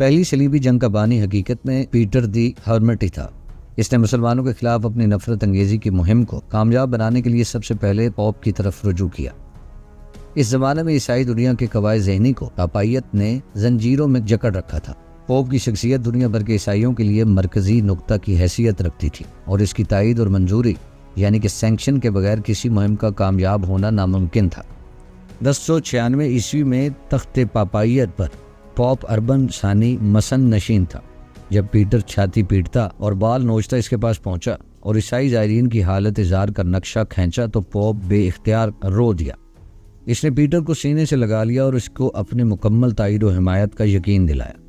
پہلی صلیبی جنگ کا بانی حقیقت میں پیٹر دی ہرمٹ ہی تھا۔ اس نے مسلمانوں کے خلاف اپنی نفرت انگیزی کی مہم کو کامیاب بنانے کے لیے سب سے پہلے پوپ کی طرف رجوع کیا۔ اس زمانے میں عیسائی دنیا کے قواعد ذہنی کو پاپائیت نے زنجیروں میں جکڑ رکھا تھا۔ پوپ کی شخصیت دنیا بھر کے عیسائیوں کے لیے مرکزی نقطہ کی حیثیت رکھتی تھی اور اس کی تائید اور منظوری یعنی کہ سینکشن کے بغیر کسی مہم کا کامیاب ہونا ناممکن تھا۔ 1096 عیسوی میں تخت پاپائیت پر پوپ اربن ثانی مسن نشین تھا۔ جب پیٹر چھاتی پیٹتا اور بال نوچتا اس کے پاس پہنچا اور عیسائی زائرین کی حالت اظہار کا نقشہ کھینچا تو پوپ بے اختیار رو دیا۔ اس نے پیٹر کو سینے سے لگا لیا اور اس کو اپنی مکمل تائید و حمایت کا یقین دلایا۔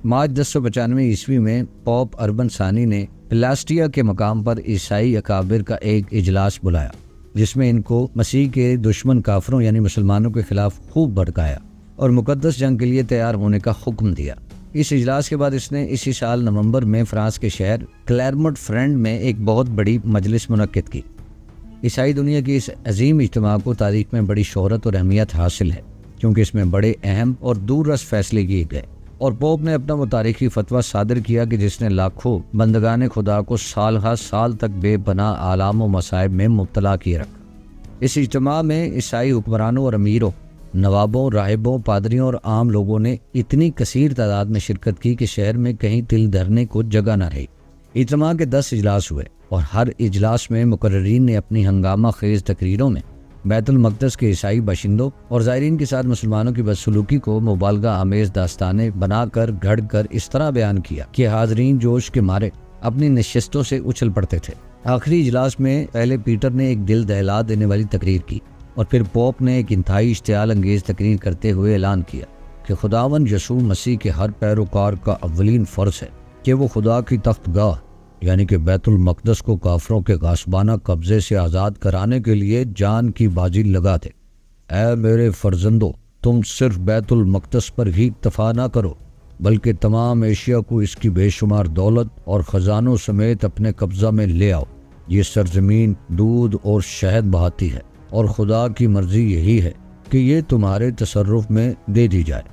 مارچ 1095 عیسوی میں پوپ اربن ثانی نے پلاسٹیا کے مقام پر عیسائی اکابر کا ایک اجلاس بلایا، جس میں ان کو مسیح کے دشمن کافروں یعنی مسلمانوں کے خلاف خوب بھڑکایا اور مقدس جنگ کے لیے تیار ہونے کا حکم دیا۔ اس اجلاس کے بعد اس نے اسی سال نومبر میں فرانس کے شہر کلرمٹ فرینڈ میں ایک بہت بڑی مجلس منعقد کی۔ عیسائی دنیا کی اس عظیم اجتماع کو تاریخ میں بڑی شہرت اور اہمیت حاصل ہے، کیونکہ اس میں بڑے اہم اور دور رس فیصلے کیے گئے اور پوپ نے اپنا وہ تاریخی فتویٰ صادر کیا کہ جس نے لاکھوں بندگان خدا کو سال ہر سال تک بے پناہ آلام و مصائب میں مبتلا کیے رکھا۔ اس اجتماع میں عیسائی حکمرانوں اور امیروں، نوابوں، راہبوں، پادریوں اور عام لوگوں نے اتنی کثیر تعداد میں شرکت کی کہ شہر میں کہیں تل دھرنے کو جگہ نہ رہی۔ اجتماع کے 10 اجلاس ہوئے اور ہر اجلاس میں مقررین نے اپنی ہنگامہ خیز تقریروں میں بیت المقدس کے عیسائی باشندوں اور زائرین کے ساتھ مسلمانوں کی بدسلوکی کو مبالغہ آمیز داستانیں بنا کر گھڑ کر اس طرح بیان کیا کہ حاضرین جوش کے مارے اپنی نشستوں سے اچھل پڑتے تھے۔ آخری اجلاس میں پہلے پیٹر نے ایک دل دہلا دینے والی تقریر کی اور پھر پوپ نے ایک انتہائی اشتعال انگیز تقریر کرتے ہوئے اعلان کیا کہ خداوند یسوع مسیح کے ہر پیروکار کا اولین فرض ہے کہ وہ خدا کی تخت گاہ یعنی کہ بیت المقدس کو کافروں کے غاصبانہ قبضے سے آزاد کرانے کے لیے جان کی بازی لگا دے۔ اے میرے فرزندو، تم صرف بیت المقدس پر ہی اکتفا نہ کرو بلکہ تمام ایشیا کو اس کی بے شمار دولت اور خزانوں سمیت اپنے قبضہ میں لے آؤ۔ یہ سرزمین دودھ اور شہد بہاتی ہے اور خدا کی مرضی یہی ہے کہ یہ تمہارے تصرف میں دے دی جائے۔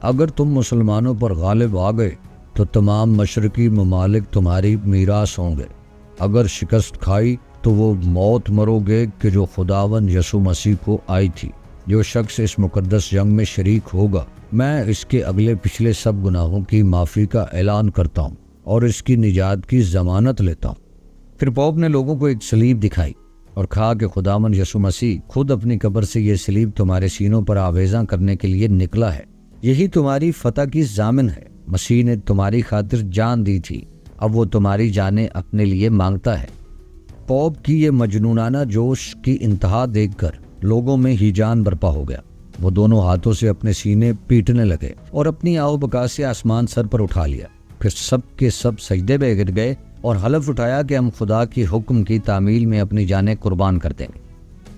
اگر تم مسلمانوں پر غالب آ گئے تو تمام مشرقی ممالک تمہاری میراث ہوں گے۔ اگر شکست کھائی تو وہ موت مرو گے کہ جو خداوند یسوع مسیح کو آئی تھی۔ جو شخص اس مقدس جنگ میں شریک ہوگا، میں اس کے اگلے پچھلے سب گناہوں کی معافی کا اعلان کرتا ہوں اور اس کی نجات کی ضمانت لیتا ہوں۔ پھر پوپ نے لوگوں کو ایک صلیب دکھائی اور کہا کہ خداوند یسوع مسیح خود اپنی قبر سے یہ صلیب تمہارے سینوں پر آویزاں کرنے کے لیے نکلا ہے۔ یہی تمہاری فتح کی ضامن ہے۔ مسیح نے تمہاری خاطر جان دی تھی، اب وہ تمہاری جانیں اپنے لیے مانگتا ہے۔ پوپ کی یہ مجنونانہ جوش کی انتہا دیکھ کر لوگوں میں ہیجان برپا ہو گیا۔ وہ دونوں ہاتھوں سے اپنے سینے پیٹنے لگے اور اپنی آو بکا سے آسمان سر پر اٹھا لیا۔ پھر سب کے سب سجدے میں گر گئے اور حلف اٹھایا کہ ہم خدا کی حکم کی تعمیل میں اپنی جانیں قربان کر دیں گے۔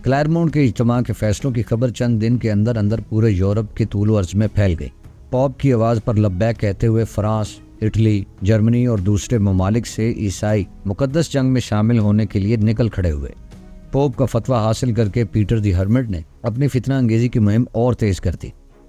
کلرمونٹ کے اجتماع کے فیصلوں کی خبر چند دن کے اندر اندر پورے یورپ کے طول و عرض میں پھیل گئی۔ پوپ کی آواز پر لبیک کہتے ہوئے فرانس، اٹلی، جرمنی اور دوسرے ممالک سے عیسائی مقدس جنگ میں شامل ہونے کے لیے نکل کھڑے ہوئے۔ پوپ کا فتویٰ حاصل کر کے پیٹر دی ہرمٹ نے اپنی فتنہ انگیزی کی مہم اور تیز کر دی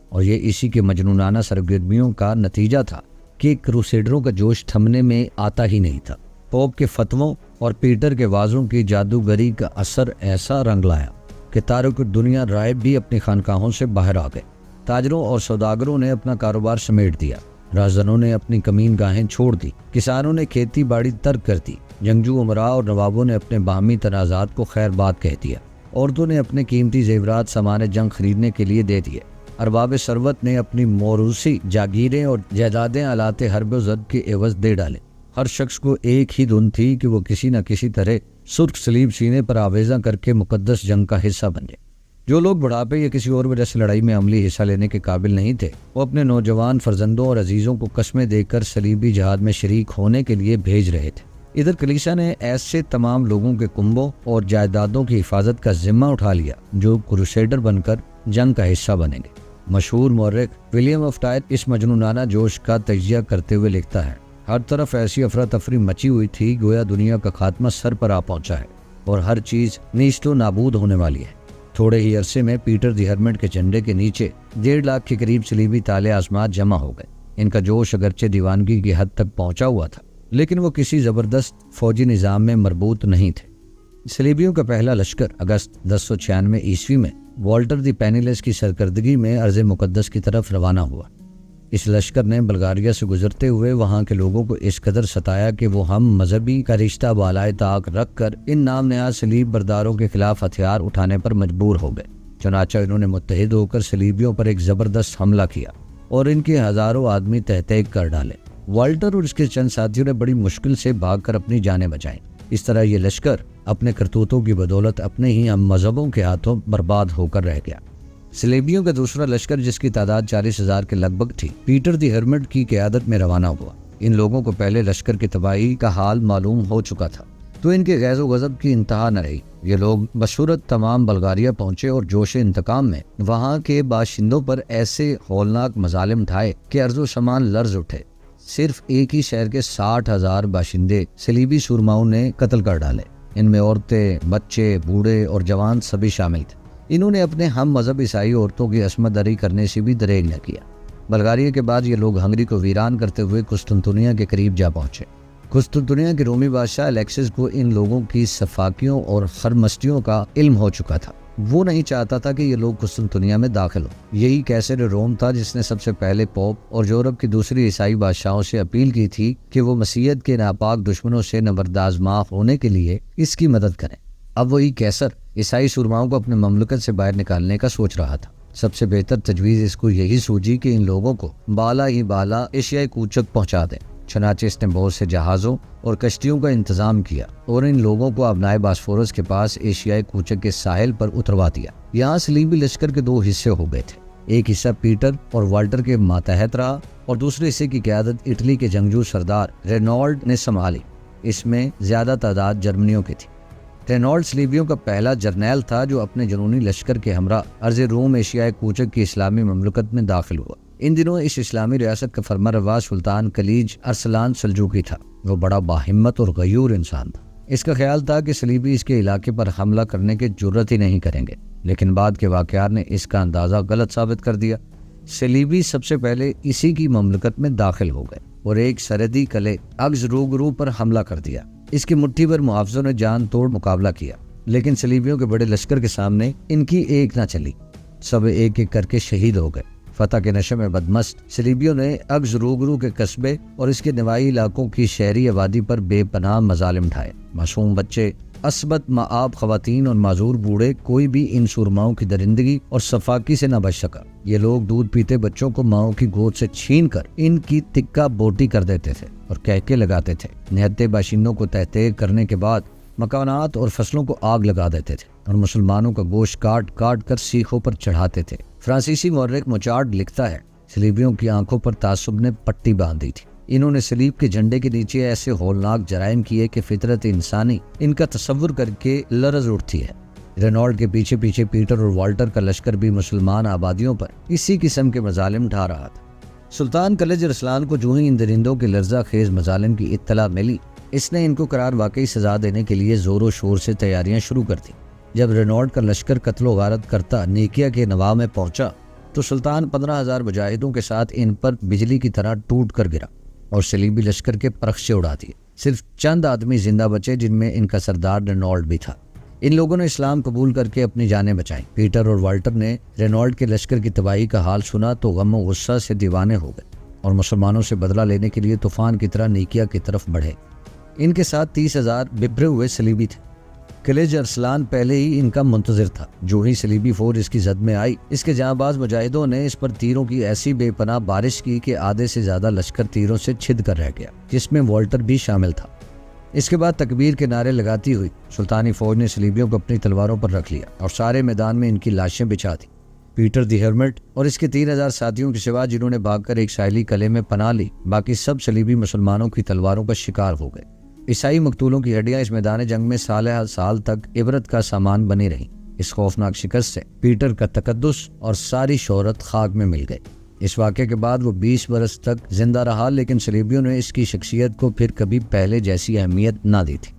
اور یہ اسی کے مجنونانہ سرگرمیوں کا نتیجہ تھا کہ کروسیڈروں کا جوش تھمنے میں آتا ہی نہیں تھا۔ پوپ کے فتووں اور پیٹر کے وعظوں کی جادوگری کا اثر ایسا رنگ لایا کہ تارک دنیا راہب بھی اپنی خانقاہوں سے باہر آ گئے۔ تاجروں اور سوداگروں نے اپنا کاروبار سمیٹ دیا، رہزنوں نے اپنی کمین گاہیں چھوڑ دی، کسانوں نے کھیتی باڑی ترک کر دی، جنگجو امراء اور نوابوں نے اپنے باہمی تنازعات کو خیر بات کہہ دیا، عورتوں نے اپنے قیمتی زیورات سامان جنگ خریدنے کے لیے دے دیے، ارباب ثروت نے اپنی موروثی جاگیریں اور جائیدادیں آلات حرب و زد کے عوض دے ڈالے۔ ہر شخص کو ایک ہی دھن تھی کہ وہ کسی نہ کسی طرح سرخ صلیب سینے پر آویزاں کر کے مقدس جنگ کا حصہ بن جائے۔ جو لوگ بڑھاپے یا کسی اور وجہ سے لڑائی میں عملی حصہ لینے کے قابل نہیں تھے، وہ اپنے نوجوان فرزندوں اور عزیزوں کو قسمیں دے کر صلیبی جہاد میں شریک ہونے کے لیے بھیج رہے تھے۔ ادھر کلیسا نے ایسے تمام لوگوں کے کنبوں اور جائیدادوں کی حفاظت کا ذمہ اٹھا لیا جو کروسیڈر بن کر جنگ کا حصہ بنیں گے۔ مشہور مورخ ولیم آف ٹائر اس مجنونانہ جوش کا تجزیہ کرتے ہوئے لکھتا ہے، ہر طرف ایسی افراتفری مچی ہوئی تھی گویا دنیا کا خاتمہ سر پر آ پہنچا ہے اور ہر چیز نیست و نابود ہونے والی ہے۔ تھوڑے ہی عرصے میں پیٹر دی ہرمٹ کے جھنڈے کے نیچے 1.5 لاکھ کے قریب صلیبی تالے آزمات جمع ہو گئے۔ ان کا جوش اگرچہ دیوانگی کی حد تک پہنچا ہوا تھا، لیکن وہ کسی زبردست فوجی نظام میں مربوط نہیں تھے۔ صلیبیوں کا پہلا لشکر اگست 1096 عیسوی میں والٹر دی پینیلیس کی سرکردگی میں ارض مقدس کی طرف روانہ ہوا۔ اس لشکر نے بلغاریہ سے گزرتے ہوئے وہاں کے لوگوں کو اس قدر ستایا کہ وہ ہم مذہبی کا رشتہ بالائے طاق رکھ کر ان نام نہاد صلیب برداروں کے خلاف ہتھیار اٹھانے پر مجبور ہو گئے۔ چنانچہ انہوں نے متحد ہو کر صلیبیوں پر ایک زبردست حملہ کیا اور ان کے ہزاروں آدمی تہتیگ کر ڈالے۔ والٹر اور اس کے چند ساتھیوں نے بڑی مشکل سے بھاگ کر اپنی جانیں بچائیں۔ اس طرح یہ لشکر اپنے کرتوتوں کی بدولت اپنے ہی ہم مذہبوں کے ہاتھوں برباد ہو کر رہ گیا۔ صلیبیوں کا دوسرا لشکر، جس کی تعداد 40,000 کے لگ بھگ تھی، پیٹر دی ہرمٹ کی قیادت میں روانہ ہوا۔ ان لوگوں کو پہلے لشکر کی تباہی کا حال معلوم ہو چکا تھا، تو ان کے غیظ و غضب کی انتہا نہ رہی۔ یہ لوگ بصورت تمام بلغاریہ پہنچے اور جوش انتقام میں وہاں کے باشندوں پر ایسے ہولناک مظالم ڈھائے کہ ارض و شمان لرز اٹھے۔ صرف ایک ہی شہر کے 60,000 باشندے صلیبی سورماؤں نے قتل کر ڈالے۔ ان میں عورتیں، بچے، بوڑھے اور جوان سبھی شامل تھے۔ انہوں نے اپنے ہم مذہب عیسائی عورتوں کی عصمت دری کرنے سے بھی دریغ نہ کیا۔ بلغاریہ کے بعد یہ لوگ ہنگری کو ویران کرتے ہوئے قسطنطنیہ کے قریب جا پہنچے۔ قسطنطنیہ کے رومی بادشاہ الیکسس کو ان لوگوں کی سفاکیوں اور خرمستیوں کا علم ہو چکا تھا۔ وہ نہیں چاہتا تھا کہ یہ لوگ قسطنطنیہ میں داخل ہوں۔ یہی کیسر روم تھا جس نے سب سے پہلے پوپ اور یورپ کی دوسری عیسائی بادشاہوں سے اپیل کی تھی کہ وہ مسیحیت کے ناپاک دشمنوں سے نبرداز معاف ہونے کے لیے اس کی مدد کریں۔ اب وہی کیسر عیسائی سورماؤں کو اپنے مملکت سے باہر نکالنے کا سوچ رہا تھا۔ سب سے بہتر تجویز اس کو یہی سوچی کہ ان لوگوں کو بالا ہی بالا ایشیائی کوچک پہنچا دیں۔ چنانچہ اس نے بہت سے جہازوں اور کشتیوں کا انتظام کیا اور ان لوگوں کو ابنائے باسفورس کے پاس ایشیائی کوچک کے ساحل پر اتروا دیا۔ یہاں صلیبی لشکر کے دو حصے ہو گئے تھے۔ ایک حصہ پیٹر اور والٹر کے ماتحت رہا اور دوسرے حصے کی قیادت اٹلی کے جنگجو سردار رینالڈ نے سنبھالی۔ اس میں زیادہ تعداد جرمنیوں کی تھی۔ رینالڈ صلیبیوں کا پہلا جرنیل تھا جو اپنے جنونی لشکر کے ہمراہ ارض روم ایشیائی کوچک کی اسلامی مملکت میں داخل ہوا۔ ان دنوں اس اسلامی ریاست کا فرمانروا سلطان کلیج ارسلان سلجوقی تھا۔ وہ بڑا باہمت اور غیور انسان تھا۔ اس کا خیال تھا کہ صلیبی اس کے علاقے پر حملہ کرنے کی جرت ہی نہیں کریں گے، لیکن بعد کے واقعات نے اس کا اندازہ غلط ثابت کر دیا۔ صلیبی سب سے پہلے اسی کی مملکت میں داخل ہو گئے اور ایک سرحدی قلعے اگز روگرو پر حملہ کر دیا۔ اس کی مٹھی بھر محافظوں نے جان توڑ مقابلہ کیا، لیکن صلیبیوں کے بڑے لشکر کے سامنے ان کی ایک نہ چلی۔ سب ایک ایک کر کے شہید ہو گئے۔ فتح کے نشے میں بدمست صلیبیوں نے اگز روگرو کے قصبے اور اس کے نواحی علاقوں کی شہری آبادی پر بے پناہ مظالم ڈھائے۔ معصوم بچے، عصبت مآب خواتین اور معذور بوڑھے، کوئی بھی ان سورماؤں کی درندگی اور صفاکی سے نہ بچ سکا۔ یہ لوگ دودھ پیتے بچوں کو ماؤں کی گود سے چھین کر ان کی تکہ بوٹی کر دیتے تھے اور کہکے لگاتے تھے۔ نہتے باشندوں کو تہتیگ کرنے کے بعد مکانات اور فصلوں کو آگ لگا دیتے تھے اور مسلمانوں کا گوشت کاٹ کاٹ کر سیخوں پر چڑھاتے تھے۔ فرانسیسی مورخ موچارڈ لکھتا ہے، صلیبیوں کی آنکھوں پر تعصب نے پٹی باندھی تھی۔ انہوں نے صلیب کے جھنڈے کے نیچے ایسے ہولناک جرائم کیے کہ فطرت انسانی ان کا تصور کر کے لرز اٹھتی ہے۔ رینالڈ کے پیچھے پیچھے پیٹر اور والٹر کا لشکر بھی مسلمان آبادیوں پر اسی قسم کے مظالم ڈھا رہا تھا۔ سلطان کلج ارسلان کو جو ہی ان درندوں کے لرزہ خیز مظالم کی اطلاع ملی، اس نے ان کو قرار واقعی سزا دینے کے لیے زور و شور سے تیاریاں شروع کر دی۔ جب رینالڈ کا لشکر قتل و غارت کرتا نیکیا کے نواح میں پہنچا تو سلطان 15,000 مجاہدوں کے ساتھ ان پر بجلی کی طرح ٹوٹ کر گرا اور صلیبی لشکر کے پرخچے اڑا دیے۔ صرف چند آدمی زندہ بچے، جن میں ان کا سردار رینالڈ بھی تھا۔ ان لوگوں نے اسلام قبول کر کے اپنی جانیں بچائیں۔ پیٹر اور والٹر نے رینالڈ کے لشکر کی تباہی کا حال سنا تو غم و غصہ سے دیوانے ہو گئے اور مسلمانوں سے بدلہ لینے کے لیے طوفان کی طرح نیکیا کی طرف بڑھے۔ ان کے ساتھ 30,000 بپھرے ہوئے صلیبی تھے۔ کلیج ارسلان پہلے ہی ان کا منتظر تھا۔ جو ہی صلیبی فوج اس کی زد میں آئی، اس کے جاں باز مجاہدوں نے اس پر تیروں کی ایسی بے پناہ بارش کی کہ آدھے سے زیادہ لشکر تیروں سے چھد کر رہ گیا، جس میں والٹر بھی شامل تھا۔ اس کے بعد تکبیر کے نعرے لگاتی ہوئی سلطانی فوج نے صلیبیوں کو اپنی تلواروں پر رکھ لیا اور سارے میدان میں ان کی لاشیں بچھا دی۔ پیٹر دی ہرمٹ اور اس کے 3,000 ساتھیوں کے سوا، جنہوں نے بھاگ کر ایک ساحلی قلعے میں پناہ لی، باقی سب صلیبی مسلمانوں کی تلواروں کا شکار ہو گئے۔ عیسائی مقتولوں کی ہڈیاں اس میدان جنگ میں سال سال تک عبرت کا سامان بنی رہیں۔ اس خوفناک شکست سے پیٹر کا تقدس اور ساری شہرت خاک میں مل گئی۔ اس واقعے کے بعد وہ 20 برس تک زندہ رہا، لیکن صلیبیوں نے اس کی شخصیت کو پھر کبھی پہلے جیسی اہمیت نہ دی تھی۔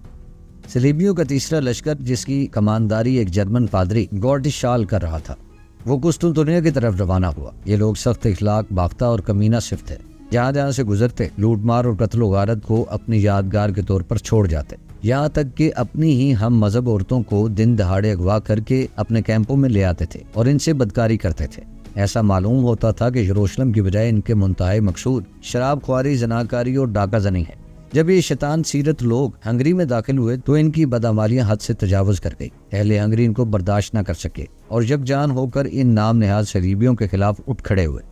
صلیبیوں کا تیسرا لشکر، جس کی کمانداری ایک جرمن پادری گورڈیشال کر رہا تھا، وہ قسطنطنیہ کی طرف روانہ ہوا۔ یہ لوگ سخت اخلاق باختہ اور کمینہ صفت تھے۔ جہاں جہاں سے گزرتے لوٹ مار اور قتل و غارت کو اپنی یادگار کے طور پر چھوڑ جاتے، یہاں تک کہ اپنی ہی ہم مذہب عورتوں کو دن دہاڑے اغوا کر کے اپنے کیمپوں میں لے آتے تھے اور ان سے بدکاری کرتے تھے۔ ایسا معلوم ہوتا تھا کہ یروشلم کی بجائے ان کے منتہی مقصود شراب خواری، زناکاری اور ڈاکہ زنی ہے۔ جب یہ شیطان سیرت لوگ ہنگری میں داخل ہوئے تو ان کی بدعمالیاں حد سے تجاوز کر گئی۔ اہل ہنگری ان کو برداشت نہ کر سکے اور یکجان ہو کر ان نام نہاد صلیبیوں کے خلاف اٹھ کھڑے ہوئے۔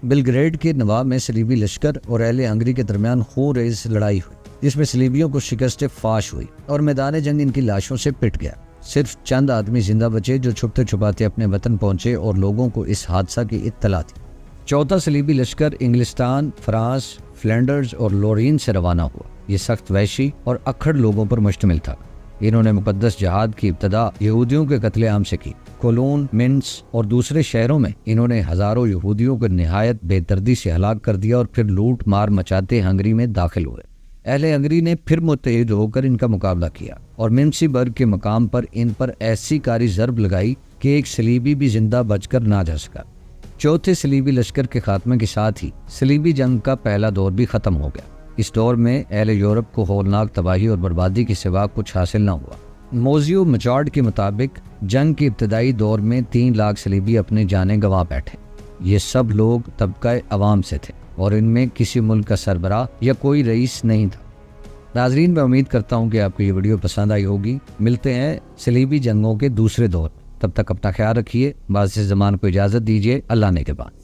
بلگریڈ کے نواح میں صلیبی لشکر اور اہل ہنگری کے درمیان خون ریز لڑائی ہوئی، جس میں صلیبیوں کو شکست فاش ہوئی اور میدان جنگ ان کی لاشوں سے پٹ گیا۔ صرف چند آدمی زندہ بچے جو چھپتے چھپاتے اپنے وطن پہنچے اور لوگوں کو اس حادثہ کی اطلاع تھی۔ چوتھا صلیبی لشکر انگلستان، فرانس، فلینڈرز اور لورین سے روانہ ہوا۔ یہ سخت وحشی اور اکھڑ لوگوں پر مشتمل تھا۔ انہوں نے مقدس جہاد کی ابتدا یہودیوں کے قتل عام سے کی۔ کولون، منس اور دوسرے شہروں میں انہوں نے ہزاروں یہودیوں کو نہایت بے دردی سے ہلاک کر دیا اور پھر لوٹ مار مچاتے ہنگری میں داخل ہوئے۔ اہل ہنگری نے پھر متحد ہو کر ان کا مقابلہ کیا اور منسی برگ کے مقام پر ان پر ایسی کاری ضرب لگائی کہ ایک صلیبی بھی زندہ بچ کر نہ جا سکا۔ چوتھے صلیبی لشکر کے خاتمے کے ساتھ ہی صلیبی جنگ کا پہلا دور بھی ختم ہو گیا۔ اس دور میں اہل یورپ کو ہولناک تباہی اور بربادی کے سوا کچھ حاصل نہ ہوا۔ موزیو مچارڈ کے مطابق جنگ کے ابتدائی دور میں 3 لاکھ صلیبی اپنی جانیں گنوا بیٹھے۔ یہ سب لوگ طبقہ عوام سے تھے اور ان میں کسی ملک کا سربراہ یا کوئی رئیس نہیں تھا۔ ناظرین، میں امید کرتا ہوں کہ آپ کو یہ ویڈیو پسند آئی ہوگی۔ ملتے ہیں صلیبی جنگوں کے دوسرے دور۔ تب تک اپنا خیال رکھیے۔ باعث زمان کو اجازت دیجیے۔ اللہ نے کے بعد۔